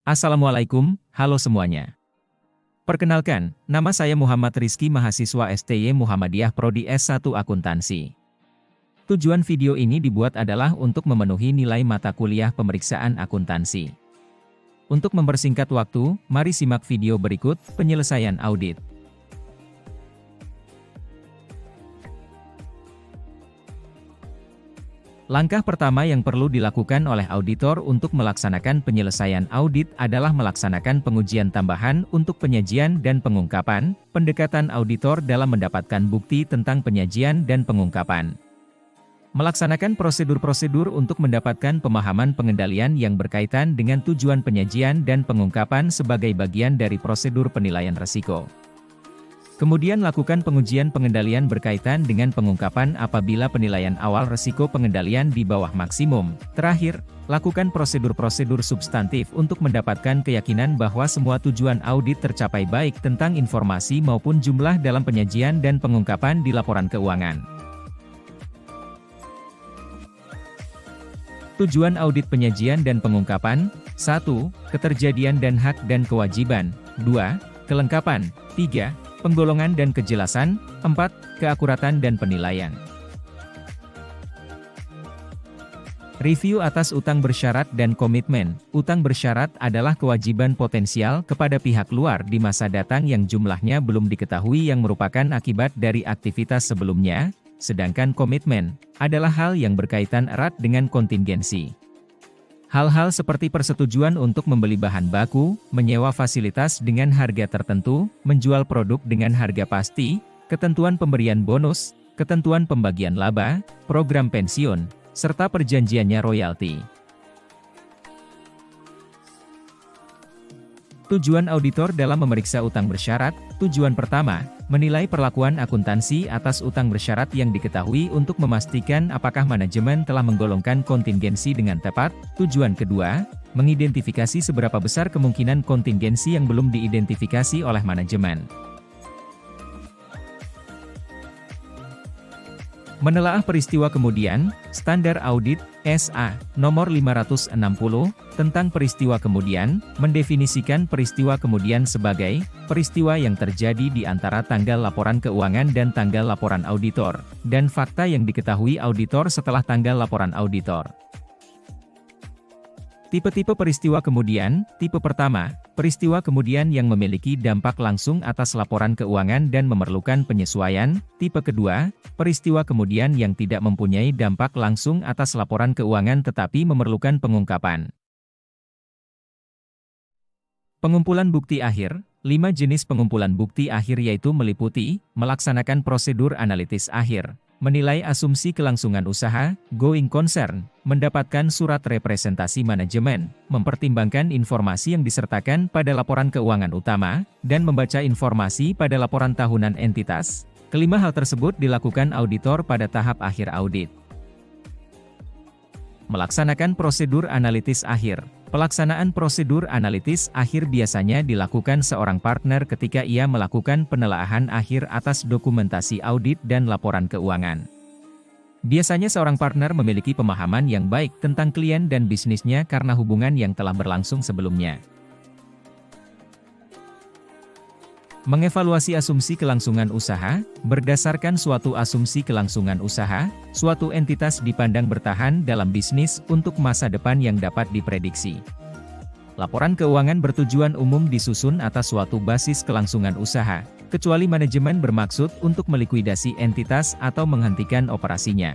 Assalamualaikum, halo semuanya. Perkenalkan, nama saya Muhammad Rizky, mahasiswa STY Muhammadiyah Prodi S1 Akuntansi. Tujuan video ini dibuat adalah untuk memenuhi nilai mata kuliah pemeriksaan akuntansi. Untuk mempersingkat waktu, mari simak video berikut, penyelesaian audit. Langkah pertama yang perlu dilakukan oleh auditor untuk melaksanakan penyelesaian audit adalah melaksanakan pengujian tambahan untuk penyajian dan pengungkapan, pendekatan auditor dalam mendapatkan bukti tentang penyajian dan pengungkapan. Melaksanakan prosedur-prosedur untuk mendapatkan pemahaman pengendalian yang berkaitan dengan tujuan penyajian dan pengungkapan sebagai bagian dari prosedur penilaian risiko. Kemudian lakukan pengujian pengendalian berkaitan dengan pengungkapan apabila penilaian awal risiko pengendalian di bawah maksimum. Terakhir, lakukan prosedur-prosedur substantif untuk mendapatkan keyakinan bahwa semua tujuan audit tercapai baik tentang informasi maupun jumlah dalam penyajian dan pengungkapan di laporan keuangan. Tujuan audit penyajian dan pengungkapan: 1. Keterjadian dan hak dan kewajiban. 2. Kelengkapan. 3. Penggolongan dan kejelasan. 4. Keakuratan dan penilaian. Review atas utang bersyarat dan komitmen. Utang bersyarat adalah kewajiban potensial kepada pihak luar di masa datang yang jumlahnya belum diketahui yang merupakan akibat dari aktivitas sebelumnya, sedangkan komitmen adalah hal yang berkaitan erat dengan kontingensi. Hal-hal seperti persetujuan untuk membeli bahan baku, menyewa fasilitas dengan harga tertentu, menjual produk dengan harga pasti, ketentuan pemberian bonus, ketentuan pembagian laba, program pensiun, serta perjanjiannya royalti. Tujuan auditor dalam memeriksa utang bersyarat. Tujuan pertama, menilai perlakuan akuntansi atas utang bersyarat yang diketahui untuk memastikan apakah manajemen telah menggolongkan kontingensi dengan tepat. Tujuan kedua, mengidentifikasi seberapa besar kemungkinan kontingensi yang belum diidentifikasi oleh manajemen. Menelaah peristiwa kemudian. Standar Audit SA Nomor 560 tentang peristiwa kemudian mendefinisikan peristiwa kemudian sebagai peristiwa yang terjadi di antara tanggal laporan keuangan dan tanggal laporan auditor, dan fakta yang diketahui auditor setelah tanggal laporan auditor. Tipe-tipe peristiwa kemudian. Tipe pertama, peristiwa kemudian yang memiliki dampak langsung atas laporan keuangan dan memerlukan penyesuaian. Tipe kedua, peristiwa kemudian yang tidak mempunyai dampak langsung atas laporan keuangan tetapi memerlukan pengungkapan. Pengumpulan bukti akhir. 5 jenis pengumpulan bukti akhir yaitu meliputi, melaksanakan prosedur analitis akhir, menilai asumsi kelangsungan usaha, going concern, mendapatkan surat representasi manajemen, mempertimbangkan informasi yang disertakan pada laporan keuangan utama, dan membaca informasi pada laporan tahunan entitas. Kelima hal tersebut dilakukan auditor pada tahap akhir audit. Melaksanakan prosedur analitis akhir. Pelaksanaan prosedur analitis akhir biasanya dilakukan seorang partner ketika ia melakukan penelaahan akhir atas dokumentasi audit dan laporan keuangan. Biasanya seorang partner memiliki pemahaman yang baik tentang klien dan bisnisnya karena hubungan yang telah berlangsung sebelumnya. Mengevaluasi asumsi kelangsungan usaha. Berdasarkan suatu asumsi kelangsungan usaha, suatu entitas dipandang bertahan dalam bisnis untuk masa depan yang dapat diprediksi. Laporan keuangan bertujuan umum disusun atas suatu basis kelangsungan usaha, kecuali manajemen bermaksud untuk melikuidasi entitas atau menghentikan operasinya.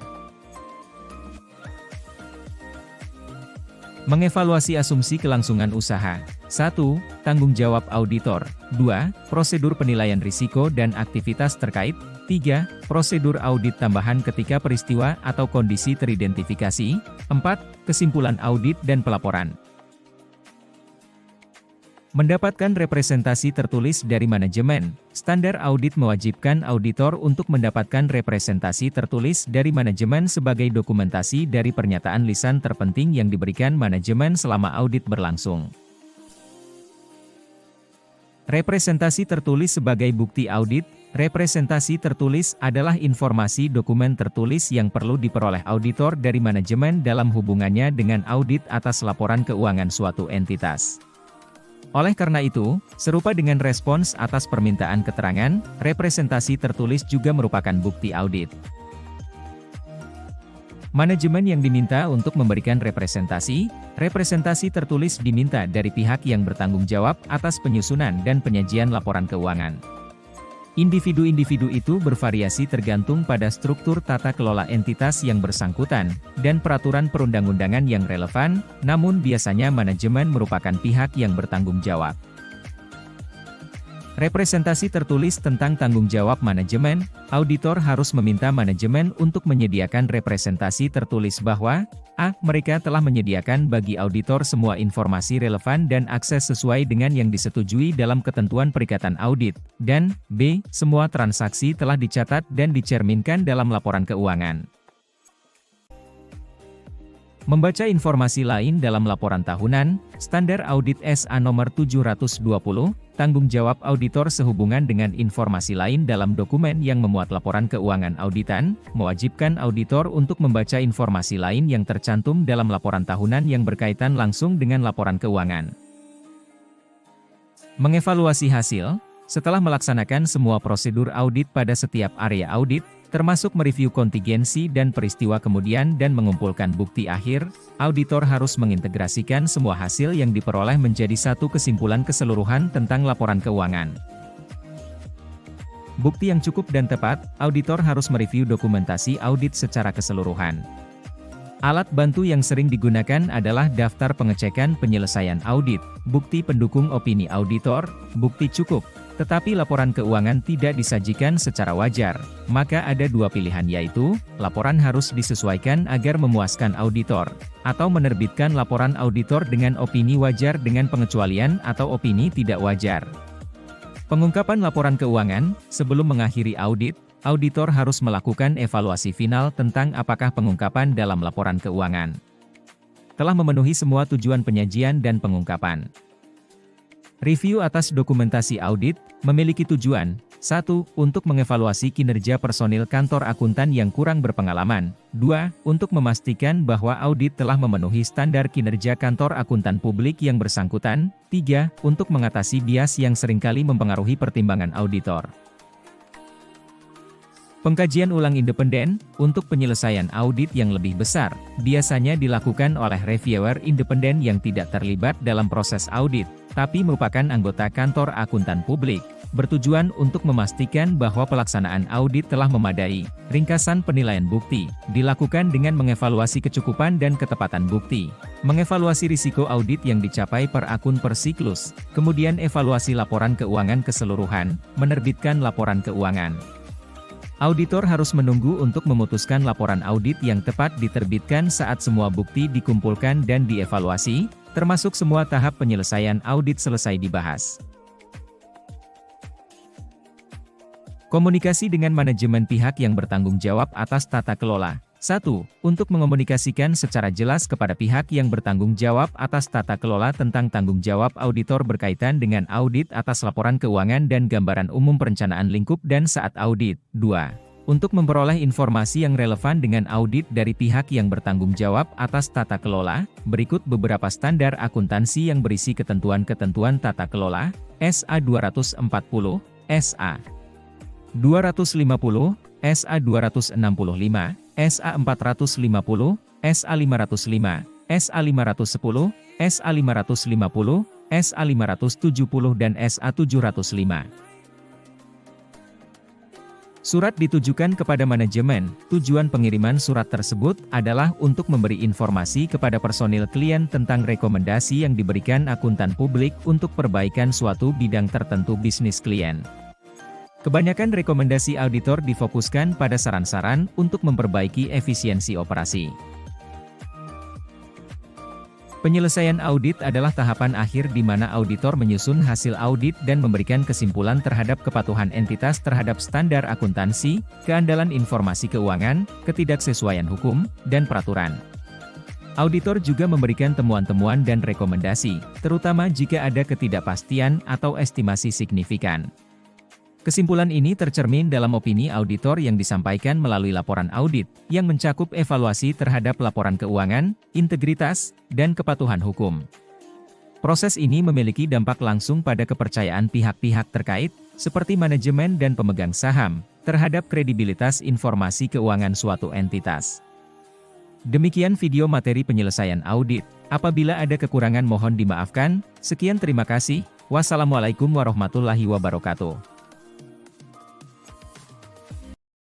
Mengevaluasi asumsi kelangsungan usaha. 1. Tanggung jawab auditor. 2. Prosedur penilaian risiko dan aktivitas terkait. 3. Prosedur audit tambahan ketika peristiwa atau kondisi teridentifikasi. 4. Kesimpulan audit dan pelaporan. Mendapatkan representasi tertulis dari manajemen. Standar audit mewajibkan auditor untuk mendapatkan representasi tertulis dari manajemen sebagai dokumentasi dari pernyataan lisan terpenting yang diberikan manajemen selama audit berlangsung. Representasi tertulis sebagai bukti audit. Representasi tertulis adalah informasi dokumen tertulis yang perlu diperoleh auditor dari manajemen dalam hubungannya dengan audit atas laporan keuangan suatu entitas. Oleh karena itu, serupa dengan respons atas permintaan keterangan, representasi tertulis juga merupakan bukti audit. Manajemen yang diminta untuk memberikan representasi tertulis diminta dari pihak yang bertanggung jawab atas penyusunan dan penyajian laporan keuangan. Individu-individu itu bervariasi tergantung pada struktur tata kelola entitas yang bersangkutan, dan peraturan perundang-undangan yang relevan, namun biasanya manajemen merupakan pihak yang bertanggung jawab. Representasi tertulis tentang tanggung jawab manajemen, auditor harus meminta manajemen untuk menyediakan representasi tertulis bahwa a. Mereka telah menyediakan bagi auditor semua informasi relevan dan akses sesuai dengan yang disetujui dalam ketentuan perikatan audit, dan b. Semua transaksi telah dicatat dan dicerminkan dalam laporan keuangan. Membaca informasi lain dalam laporan tahunan, Standar Audit SA Nomor 720, tanggung jawab auditor sehubungan dengan informasi lain dalam dokumen yang memuat laporan keuangan auditan, mewajibkan auditor untuk membaca informasi lain yang tercantum dalam laporan tahunan yang berkaitan langsung dengan laporan keuangan. Mengevaluasi hasil, setelah melaksanakan semua prosedur audit pada setiap area audit, termasuk mereview kontingensi dan peristiwa kemudian dan mengumpulkan bukti akhir, auditor harus mengintegrasikan semua hasil yang diperoleh menjadi satu kesimpulan keseluruhan tentang laporan keuangan. Bukti yang cukup dan tepat, auditor harus mereview dokumentasi audit secara keseluruhan. Alat bantu yang sering digunakan adalah daftar pengecekan penyelesaian audit, bukti pendukung opini auditor, bukti cukup. Tetapi laporan keuangan tidak disajikan secara wajar, maka ada dua pilihan yaitu, laporan harus disesuaikan agar memuaskan auditor, atau menerbitkan laporan auditor dengan opini wajar dengan pengecualian atau opini tidak wajar. Pengungkapan laporan keuangan, sebelum mengakhiri audit, auditor harus melakukan evaluasi final tentang apakah pengungkapan dalam laporan keuangan telah memenuhi semua tujuan penyajian dan pengungkapan. Review atas dokumentasi audit, memiliki tujuan, 1. Untuk mengevaluasi kinerja personil kantor akuntan yang kurang berpengalaman, 2. Untuk memastikan bahwa audit telah memenuhi standar kinerja kantor akuntan publik yang bersangkutan, 3. Untuk mengatasi bias yang seringkali mempengaruhi pertimbangan auditor. Pengkajian ulang independen, untuk penyelesaian audit yang lebih besar, biasanya dilakukan oleh reviewer independen yang tidak terlibat dalam proses audit, tapi merupakan anggota kantor akuntan publik, bertujuan untuk memastikan bahwa pelaksanaan audit telah memadai. Ringkasan penilaian bukti, dilakukan dengan mengevaluasi kecukupan dan ketepatan bukti, mengevaluasi risiko audit yang dicapai per akun per siklus, kemudian evaluasi laporan keuangan keseluruhan, menerbitkan laporan keuangan. Auditor harus menunggu untuk memutuskan laporan audit yang tepat diterbitkan saat semua bukti dikumpulkan dan dievaluasi, termasuk semua tahap penyelesaian audit selesai dibahas. Komunikasi dengan manajemen pihak yang bertanggung jawab atas tata kelola. 1. Untuk mengomunikasikan secara jelas kepada pihak yang bertanggung jawab atas tata kelola tentang tanggung jawab auditor berkaitan dengan audit atas laporan keuangan dan gambaran umum perencanaan lingkup dan saat audit. 2. Untuk memperoleh informasi yang relevan dengan audit dari pihak yang bertanggung jawab atas tata kelola, berikut beberapa standar akuntansi yang berisi ketentuan-ketentuan tata kelola, SA 240, SA 250, SA 265, SA 450, SA 505, SA 510, SA 550, SA 570 dan SA 705. Surat ditujukan kepada manajemen. Tujuan pengiriman surat tersebut adalah untuk memberi informasi kepada personil klien tentang rekomendasi yang diberikan akuntan publik untuk perbaikan suatu bidang tertentu bisnis klien. Kebanyakan rekomendasi auditor difokuskan pada saran-saran untuk memperbaiki efisiensi operasi. Penyelesaian audit adalah tahapan akhir di mana auditor menyusun hasil audit dan memberikan kesimpulan terhadap kepatuhan entitas terhadap standar akuntansi, keandalan informasi keuangan, ketidaksesuaian hukum, dan peraturan. Auditor juga memberikan temuan-temuan dan rekomendasi, terutama jika ada ketidakpastian atau estimasi signifikan. Kesimpulan ini tercermin dalam opini auditor yang disampaikan melalui laporan audit, yang mencakup evaluasi terhadap laporan keuangan, integritas, dan kepatuhan hukum. Proses ini memiliki dampak langsung pada kepercayaan pihak-pihak terkait, seperti manajemen dan pemegang saham, terhadap kredibilitas informasi keuangan suatu entitas. Demikian video materi penyelesaian audit. Apabila ada kekurangan mohon dimaafkan. Sekian terima kasih. Wassalamualaikum warahmatullahi wabarakatuh.